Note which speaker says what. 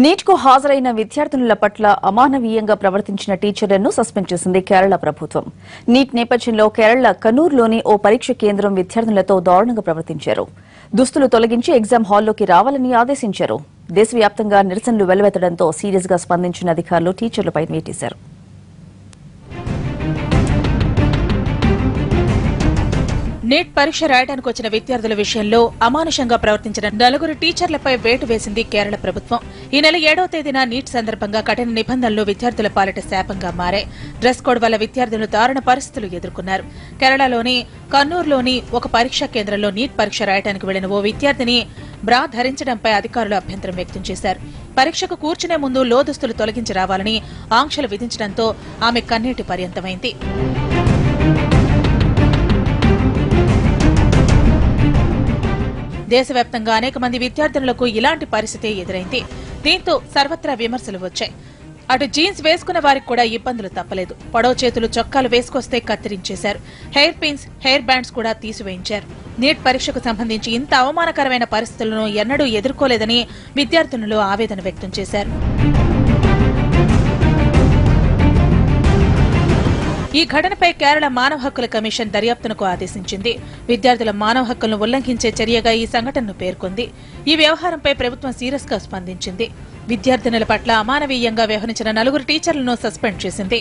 Speaker 1: Neat కు హాజరైన విద్యార్థినుల పట్ల అమానవీయంగా ప్రవర్తించిన టీచర్లను సస్పెండ్ చేసింది కేరళ ప్రభుత్వం. నీట్ నేపథ్యంలో కేరళ కనూరులోని ఓ పరీక్ష కేంద్రం విద్యార్థులతో దారుణంగా ప్రవర్తించారు. దుస్తులు తొలగించి ఎగ్జామ్ హాల్లోకి రావాలని ఆదేశించారు. దేశవ్యాప్తంగా నిరసనలు వెల్లువెత్తడంతో సీరియస్ గా స్పందించిన అధికారులు టీచర్లపై వేటేశారు.
Speaker 2: నీట్ పరీక్ష రాయడానికి వచ్చిన విద్యార్థుల విషయంలో అమానుషంగా ప్రవర్తించిన 4 టీచర్లపై వేటు వేసింది కేరళ ప్రభుత్వం. ఈ నెల 7వ తేదీన నీట్ సందర్భంగా కఠిన నిబంధనలు విద్యార్థుల పాలిట శాపంగా మారాయి. డ్రెస్ కోడ్ వల్ల విద్యార్థులు దారుణ పరిస్థితులు ఎదుర్కొన్నారు. కేరళలోని కన్నూరులోని ఒక పరీక్షా కేంద్రంలో నీట్ పరీక్ష రాయడానికి వెళ్లిన ఓ విద్యార్థిని బ్రా ధరించడంపై అధికారులు అభ్యంతరం వ్యక్తం చేశారు. పరీక్షకు కూర్చునే ముందు లోదుస్తులు తొలగించి రావాలని ఆంక్షలు విధించడంతో ఆమె కన్నీటి పర్యంతమైంది. దేశవ్యాప్తంగా అనేక మంది విద్యార్థులకు ఇలాంటి పరిస్థితి ఎదురైంది. దీంతో సర్వత్రా విమర్శలు వచ్చాయి. అటు జీన్స్ వేసుకున్న వారికి కూడా ఇబ్బందులు తప్పలేదు. పొడవు చేతులు చొక్కాలు వేసుకొస్తే కత్తిరించేశారు. హెయిర్ పిన్స్, హెయిర్ బ్యాండ్స్ కూడా తీసివేయించారు. నీట్ పరీక్షకు సంబంధించి ఇంత అవమానకరమైన పరిస్థితులను ఎన్నడూ ఎదుర్కోలేదని విద్యార్థినులు ఆవేదన వ్యక్తం చేశారు. ఈ ఘటనపై కేరళ మానవ హక్కుల కమిషన్ దర్యాప్తునకు ఆదేశించింది. విద్యార్థుల మానవ హక్కులను ఉల్లంఘించే చర్యగా ఈ సంఘటనను పేర్కొంది. ఈ వ్యవహారంపై ప్రభుత్వం సీరియస్ గా స్పందించింది. విద్యార్థినుల పట్ల అమానవీయంగా వ్యవహరించిన 4 టీచర్లను సస్పెండ్ చేసింది.